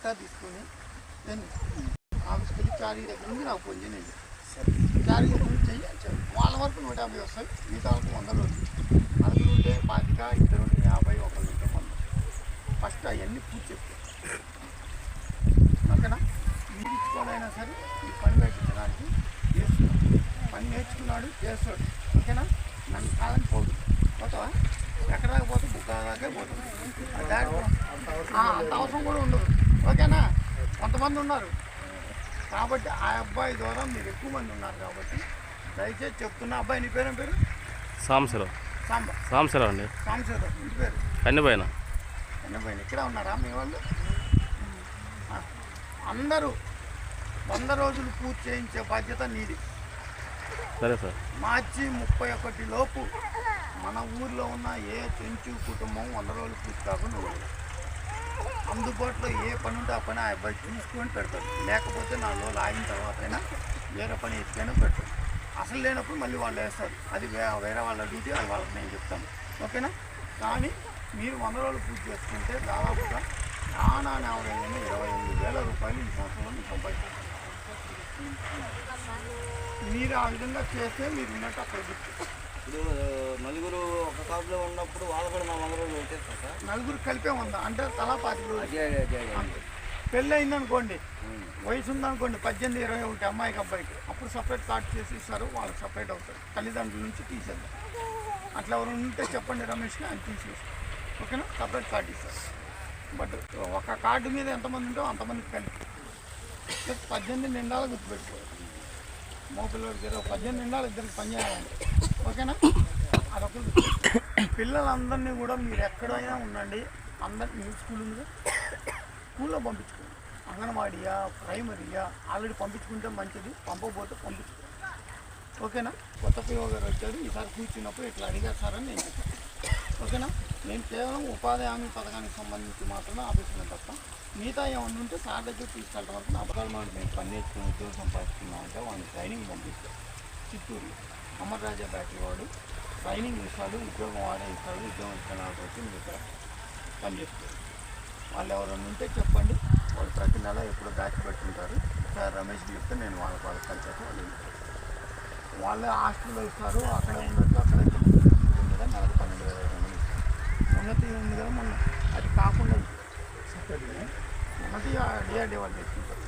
పట్టా తీసుకొని నేను ఆఫీస్కి వెళ్ళి చారీ దగ్గర నుంచి నాకు ఫోన్ చేయండి. చారీ దగ్గర నుంచి చెయ్యి వాళ్ళ వరకు 150 వస్తాయి, మిగతా వరకు 100 రోజులు. నలుగురు ఉంటే 25, ఇద్దరు ఉంటే 50, ఒకళ్ళు ఉంటే 100. ఫస్ట్ అవన్నీ పూర్తి చెప్తాను. ఓకేనా? మీరు ఇచ్చుకోవాలైనా సరే ఈ పని పెట్టించడానికి చేస్తున్నాడు, పని నేర్చుకున్నాడు చేస్తాడు. ఓకేనా? నన్ను కాదని పోదు, పోతావా? ఎక్కడ పోతే బుక్ దాకే పోతుంది. అంత అవసరం కూడా ఉండదు. ఓకేనా? కొంతమంది ఉన్నారు కాబట్టి ఆ అబ్బాయి ద్వారా మీరు ఎక్కువ మంది ఉన్నారు కాబట్టి దయచేసి చెప్తున్నా. అబ్బాయి నీ పేరేం పేరు? సాంబశివరావు అండి. సాంబశివరావు ఇంటి పేరు? కన్నెపైన. ఇక్కడ ఉన్నారా మీ వాళ్ళు? అందరూ 100 రోజులు పూర్తి చేయించే బాధ్యత నీది. సరే సార్. మార్చి 31 లోపు మన ఊర్లో ఉన్న ఏ చెంచు కుటుంబం 100 రోజులు పూర్తి కాకుండా ఉండదు. అందుబాటులో ఏ పని ఉంటే ఆ పని ఆ అబ్బాయి చూసుకొని పెడతాడు. లేకపోతే 4 రోజులు ఆగిన తర్వాత అయినా వేరే పని ఎత్తుకైనా పెడతాడు. అసలు లేనప్పుడు మళ్ళీ వాళ్ళు వేస్తారు. అది వేరే వాళ్ళ డ్యూటీ, అది వాళ్ళకి నేను చెప్తాను. ఓకేనా? కానీ మీరు 100 రోజులు పూర్తి చేసుకుంటే దాదాపుగా నానాన్ని ఆవరైనా 28,000 రూపాయలు ఈ సంవత్సరంలో మీకు సంపాదిస్తారు. మీరు ఆ విధంగా చేస్తే మీరు ఉన్నట్టు అక్కడ గుర్తు. ఇప్పుడు నలుగురు ఒక కాపులో ఉన్నప్పుడు వాళ్ళు కూడా మా 100 రోజులు వచ్చేస్తారు సార్. నలుగురు కలిపే ఉందా అంటే తలా 25 రోజులు. పెళ్ళి అయిందనుకోండి, వయసు ఉందనుకోండి 18, 21 అమ్మాయికి అబ్బాయికి, అప్పుడు సపరేట్ కార్డు చేసి ఇస్తారు. వాళ్ళకి సపరేట్ అవుతారు. తల్లిదండ్రుల నుంచి తీసేద్దాం. అట్లా ఎవరు ఉంటే చెప్పండి రమేష్కి, అని తీసేసి. ఓకేనా? సపరేట్ కార్డు ఇస్తారు. బట్ ఒక కార్డు మీద ఎంతమంది ఉంటో అంతమందికి కలిపి 18 నిండాలు గుర్తుపెట్టుకోవాలి. మోపిల్లడికి 18 నిండాలు ఇద్దరికి పని చేయాలండి. ఓకేనా? అదొకటి. పిల్లలందరినీ కూడా మీరు ఎక్కడైనా ఉండండి, అందరినీ స్కూల్ ఉంది, స్కూల్లో పంపించుకోండి. అంగన్వాడీయా, ప్రైమరీయా, ఆల్రెడీ పంపించుకుంటే మంచిది, పంపకపోతే పంపించుకోండి. ఓకేనా? కొత్త పిఓ గారు వచ్చారు, ఈసారి కూర్చున్నప్పుడు ఇట్లా అడిగారు సార్ అని నేను చెప్పాను. ఓకేనా? నేను కేవలం ఉపాధి హామీ పథకానికి సంబంధించి మాత్రమే ఆఫీసులో తప్ప మిగతా ఏమన్నా ఉంటే సార్ దగ్గర తీసుకెళ్ళడం వరకు నా పథకాలు మనకు నేను పని నేర్చుకుని ఉద్యోగం సంపాదిస్తున్నాం అంటే వాళ్ళని ట్రైనింగ్ పంపిస్తాను. చిత్తూరు అమర్ రాజా బ్యాటరీ వాడు ట్రైనింగ్ ఇస్తాడు, ఉద్యోగం వాడే ఇస్తాడు. ఉద్యోగం ఇస్తాను వచ్చి మీరు ఇక్కడ పనిచేస్తారు. వాళ్ళు ఎవరైనా ఉంటే చెప్పండి. వాళ్ళు ప్రతి నెల ఎప్పుడు బ్యాచ్ పెట్టుకుంటారు. సార్ రమేష్కి చెప్తే నేను వాళ్ళకి కలిసి వాళ్ళు వాళ్ళే హాస్టల్లో ఇస్తారు. అక్కడ ఉన్నట్టు అక్కడ మీద నెలకు 12,500 ఇస్తారు. ఉన్నతి ఉంది కదా మొన్న, అది కాకుండా ఉన్నతి డిఆర్డీ వాళ్ళు తెచ్చుకుంటారు.